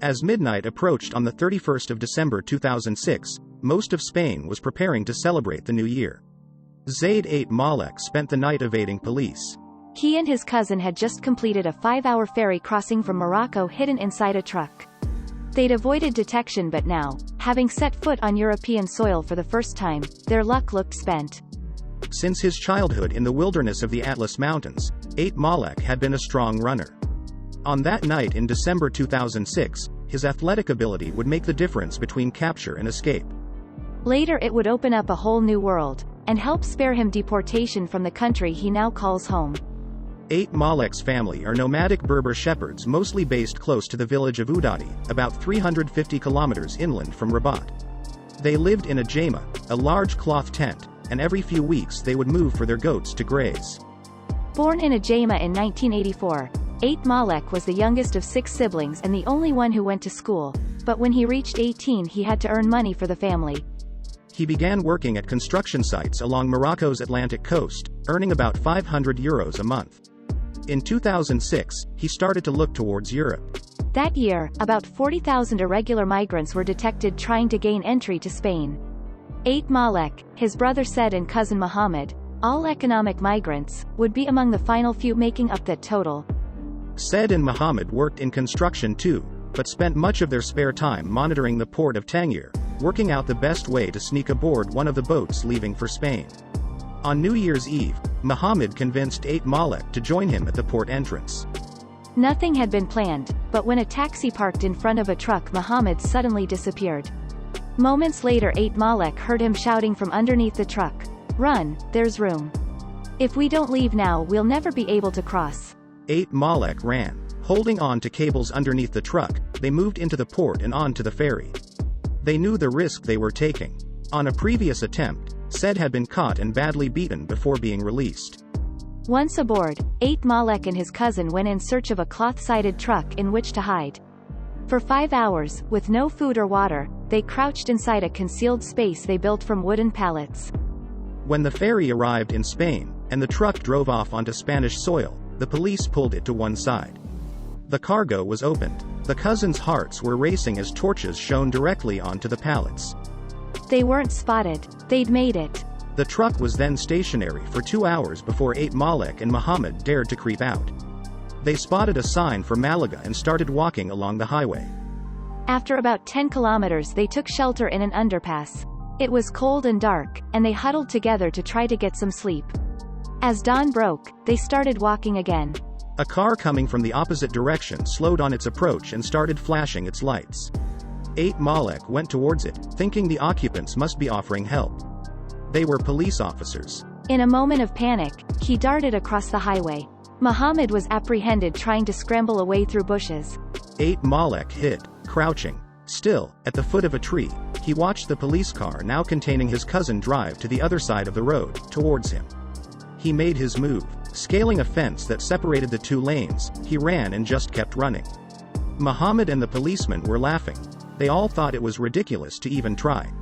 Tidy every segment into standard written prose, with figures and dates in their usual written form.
As midnight approached on the 31st of December 2006, most of Spain was preparing to celebrate the new year. Zaid Ait Malek spent the night evading police. He and his cousin had just completed a 5-hour ferry crossing from Morocco hidden inside a truck. They'd avoided detection, but now, having set foot on European soil for the first time, their luck looked spent. Since his childhood in the wilderness of the Atlas Mountains, Ait Malek had been a strong runner. On that night in December 2006, his athletic ability would make the difference between capture and escape. Later it would open up a whole new world, and help spare him deportation from the country he now calls home. Ait Malek's family are nomadic Berber shepherds mostly based close to the village of Udadi, about 350 kilometers inland from Rabat. They lived in a jama, a large cloth tent, and every few weeks they would move for their goats to graze. Born in a jama in 1984, Ait Malek was the youngest of 6 siblings and the only one who went to school, but when he reached 18 he had to earn money for the family. He began working at construction sites along Morocco's Atlantic coast, earning about €500 a month. In 2006, he started to look towards Europe. That year, about 40,000 irregular migrants were detected trying to gain entry to Spain. Ait Malek, his brother Said and cousin Mohammed, all economic migrants, would be among the final few making up that total. Said and Mohammed worked in construction too, but spent much of their spare time monitoring the port of Tangier, working out the best way to sneak aboard one of the boats leaving for Spain. On New Year's Eve, Mohammed convinced Ait Malek to join him at the port entrance. Nothing had been planned, but when a taxi parked in front of a truck, Mohammed suddenly disappeared. Moments later, Ait Malek heard him shouting from underneath the truck, "Run, there's room. If we don't leave now, we'll never be able to cross." Ait Malek ran. Holding on to cables underneath the truck, they moved into the port and onto the ferry. They knew the risk they were taking. On a previous attempt, Said had been caught and badly beaten before being released. Once aboard, Ait Malek and his cousin went in search of a cloth-sided truck in which to hide. For 5 hours, with no food or water, they crouched inside a concealed space they built from wooden pallets. When the ferry arrived in Spain, and the truck drove off onto Spanish soil, the police pulled it to one side. The cargo was opened. The cousins' hearts were racing as torches shone directly onto the pallets. They weren't spotted. They'd made it. The truck was then stationary for 2 hours before Ait Malek and Mohammed dared to creep out. They spotted a sign for Malaga and started walking along the highway. After about 10 kilometers they took shelter in an underpass. It was cold and dark, and they huddled together to try to get some sleep. As dawn broke, they started walking again. A car coming from the opposite direction slowed on its approach and started flashing its lights. Ait Malek went towards it, thinking the occupants must be offering help. They were police officers. In a moment of panic, he darted across the highway. Mohammed was apprehended trying to scramble away through bushes. Ait Malek hid, crouching. Still, at the foot of a tree, he watched the police car now containing his cousin drive to the other side of the road, towards him. He made his move. Scaling a fence that separated the 2 lanes, he ran and just kept running. Mohammed and the policemen were laughing. They all thought it was ridiculous to even try.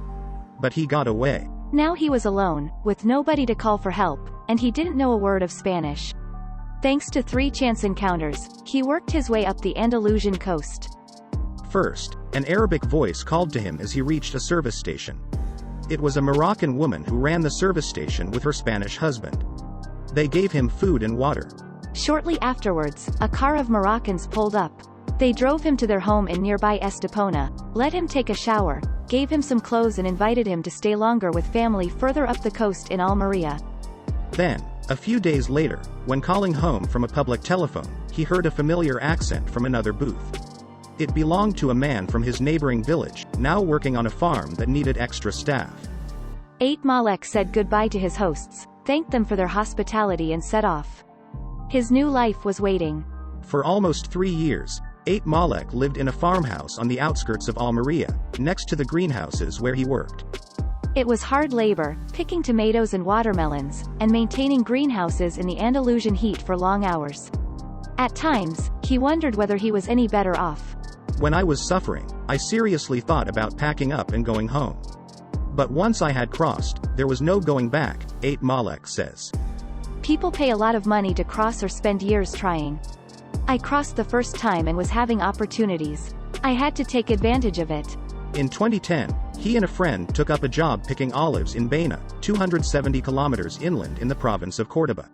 But he got away. Now he was alone, with nobody to call for help, and he didn't know a word of Spanish. Thanks to 3 chance encounters, he worked his way up the Andalusian coast. First, an Arabic voice called to him as he reached a service station. It was a Moroccan woman who ran the service station with her Spanish husband. They gave him food and water. Shortly afterwards, a car of Moroccans pulled up. They drove him to their home in nearby Estepona, let him take a shower, gave him some clothes and invited him to stay longer with family further up the coast in Almeria. Then, a few days later, when calling home from a public telephone, he heard a familiar accent from another booth. It belonged to a man from his neighboring village, now working on a farm that needed extra staff. Ait Malek said goodbye to his hosts, thanked them for their hospitality and set off. His new life was waiting. For almost 3 years, Ait Malek lived in a farmhouse on the outskirts of Almeria, next to the greenhouses where he worked. It was hard labor, picking tomatoes and watermelons, and maintaining greenhouses in the Andalusian heat for long hours. At times, he wondered whether he was any better off. When I was suffering, I seriously thought about packing up and going home. But once I had crossed, there was no going back, Ait Malek says. People pay a lot of money to cross or spend years trying. I crossed the first time and was having opportunities. I had to take advantage of it. In 2010, he and a friend took up a job picking olives in Baena, 270 kilometers inland in the province of Córdoba.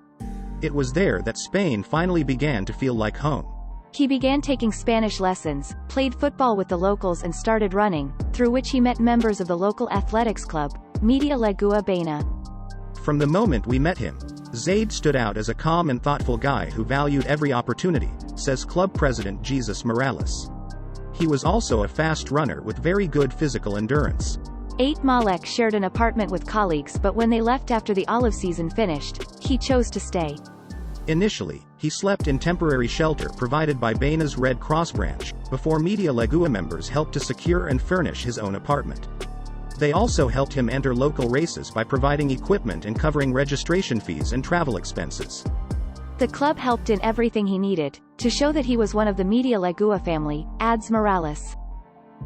It was there that Spain finally began to feel like home. He began taking Spanish lessons, played football with the locals and started running, through which he met members of the local athletics club, Media Legua Baena. From the moment we met him, Zaid stood out as a calm and thoughtful guy who valued every opportunity, says club president Jesus Morales. He was also a fast runner with very good physical endurance. Ait Malek shared an apartment with colleagues, but when they left after the olive season finished, he chose to stay. Initially, he slept in temporary shelter provided by Baena's Red Cross branch, before Media Legua members helped to secure and furnish his own apartment. They also helped him enter local races by providing equipment and covering registration fees and travel expenses. The club helped in everything he needed, to show that he was one of the Media Legua family, adds Morales.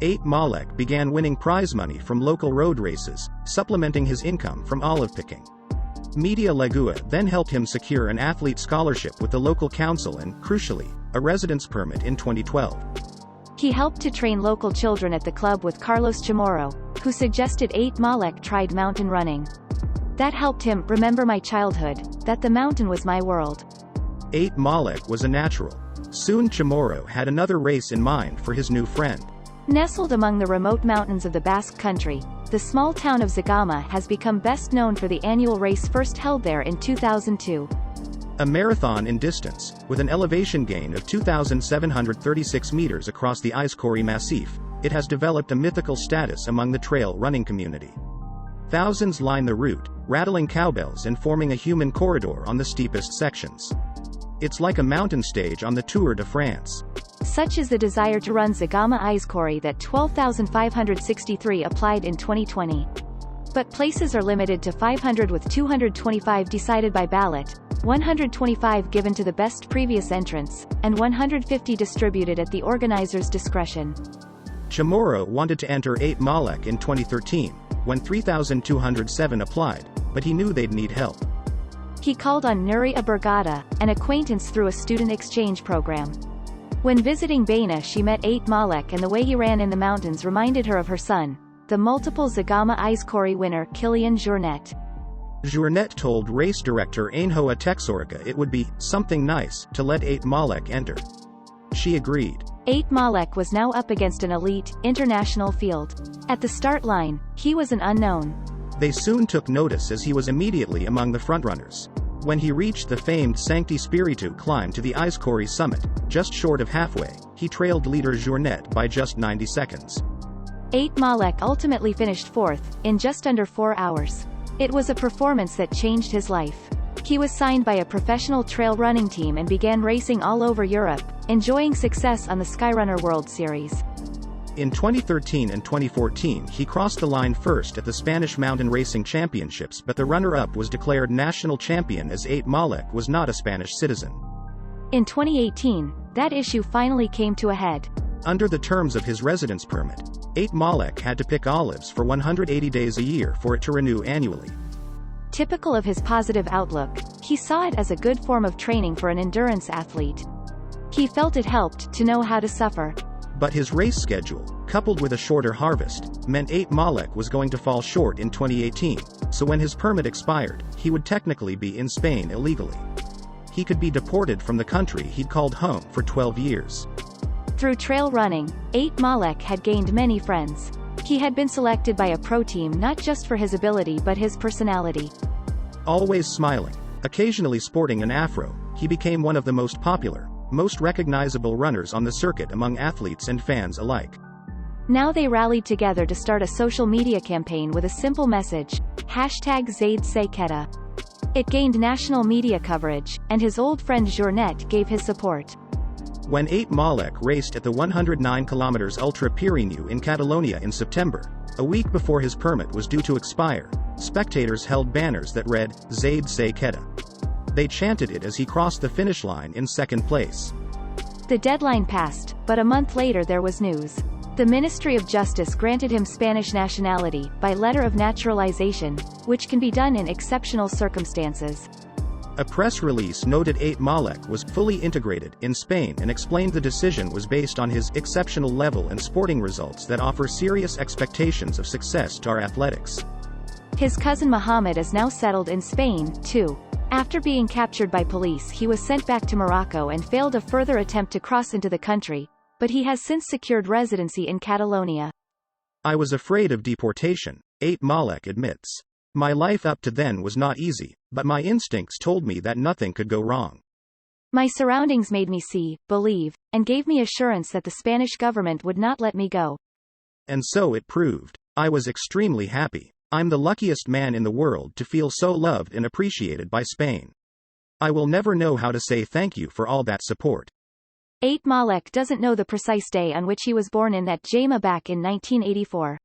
Ait Malek began winning prize money from local road races, supplementing his income from olive picking. Media Legua then helped him secure an athlete scholarship with the local council and, crucially, a residence permit in 2012. He helped to train local children at the club with Carlos Chamorro, who suggested Ait Malek tried mountain running. That helped him remember my childhood, that the mountain was my world. Ait Malek was a natural. Soon Chamorro had another race in mind for his new friend. Nestled among the remote mountains of the Basque Country, the small town of Zagama has become best known for the annual race first held there in 2002. A marathon in distance, with an elevation gain of 2,736 meters across the Aizkori Massif, it has developed a mythical status among the trail running community. Thousands line the route, rattling cowbells and forming a human corridor on the steepest sections. It's like a mountain stage on the Tour de France. Such is the desire to run Zagama Aizkori that 12,563 applied in 2020. But places are limited to 500, with 225 decided by ballot, 125 given to the best previous entrants, and 150 distributed at the organizer's discretion. Chamorro wanted to enter Ait Malek in 2013, when 3,207 applied, but he knew they'd need help. He called on Nuri Abergada, an acquaintance through a student exchange program. When visiting Baena, she met Ait Malek, and the way he ran in the mountains reminded her of her son, the multiple Zagama Aizkori winner Kilian Jornet. Jornet told race director Ainhoa Texorica it would be something nice to let Ait Malek enter. She agreed. Ait Malek was now up against an elite, international field. At the start line, he was an unknown. They soon took notice as he was immediately among the frontrunners. When he reached the famed Sancti Spiritu climb to the Aizkori summit, just short of halfway, he trailed leader Jornet by just 90 seconds. Ait Malek ultimately finished fourth, in just under 4 hours. It was a performance that changed his life. He was signed by a professional trail running team and began racing all over Europe, enjoying success on the Skyrunner World Series. In 2013 and 2014 he crossed the line first at the Spanish Mountain Racing Championships, but the runner-up was declared national champion as Ait Malek was not a Spanish citizen. In 2018, that issue finally came to a head. Under the terms of his residence permit, Ait Malek had to pick olives for 180 days a year for it to renew annually. Typical of his positive outlook, he saw it as a good form of training for an endurance athlete. He felt it helped to know how to suffer. But his race schedule, coupled with a shorter harvest, meant Ait Malek was going to fall short in 2018, so when his permit expired, he would technically be in Spain illegally. He could be deported from the country he'd called home for 12 years. Through trail running, Ait Malek had gained many friends. He had been selected by a pro team not just for his ability but his personality. Always smiling, occasionally sporting an afro, he became one of the most popular, most recognizable runners on the circuit among athletes and fans alike. Now they rallied together to start a social media campaign with a simple message, #Zaid Ait. It gained national media coverage, and his old friend Jornet gave his support. When Ait Malek raced at the 109 km Ultra Pyrenees in Catalonia in September, a week before his permit was due to expire, spectators held banners that read, Zaid Ait. They chanted it as he crossed the finish line in second place. The deadline passed, but a month later there was news. The Ministry of Justice granted him Spanish nationality, by letter of naturalization, which can be done in exceptional circumstances. A press release noted Ait Malek was fully integrated in Spain and explained the decision was based on his exceptional level and sporting results that offer serious expectations of success to our athletics. His cousin Mohammed is now settled in Spain, too. After being captured by police, he was sent back to Morocco and failed a further attempt to cross into the country, but he has since secured residency in Catalonia. I was afraid of deportation, Ait Malek admits. My life up to then was not easy, but my instincts told me that nothing could go wrong. My surroundings made me see, believe, and gave me assurance that the Spanish government would not let me go. And so it proved. I was extremely happy. I'm the luckiest man in the world to feel so loved and appreciated by Spain. I will never know how to say thank you for all that support. Ait Malek doesn't know the precise day on which he was born in that Jama back in 1984.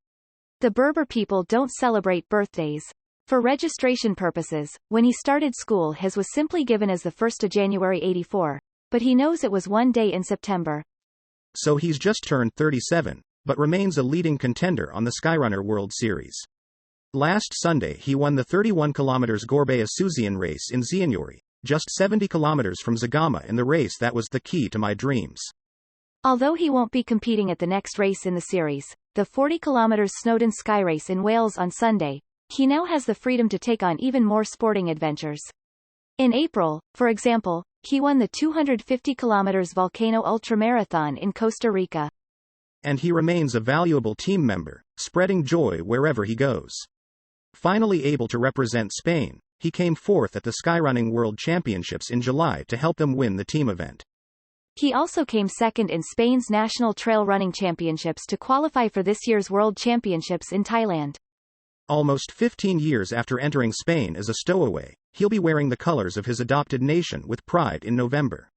The Berber people don't celebrate birthdays. For registration purposes, when he started school his was simply given as the 1st of January 84, but he knows it was one day in September. So he's just turned 37, but remains a leading contender on the Skyrunner World Series. Last Sunday he won the 31 km Gorbea-Suzian race in Zainuri, just 70 kilometers from Zagama in the race that was the key to my dreams. Although he won't be competing at the next race in the series, the 40 km Snowdon Sky Race in Wales on Sunday, he now has the freedom to take on even more sporting adventures. In April, for example, he won the 250 km Volcano Ultramarathon in Costa Rica. And he remains a valuable team member, spreading joy wherever he goes. Finally able to represent Spain, he came fourth at the Skyrunning World Championships in July to help them win the team event. He also came second in Spain's National Trail Running Championships to qualify for this year's World Championships in Thailand. Almost 15 years after entering Spain as a stowaway, he'll be wearing the colors of his adopted nation with pride in November.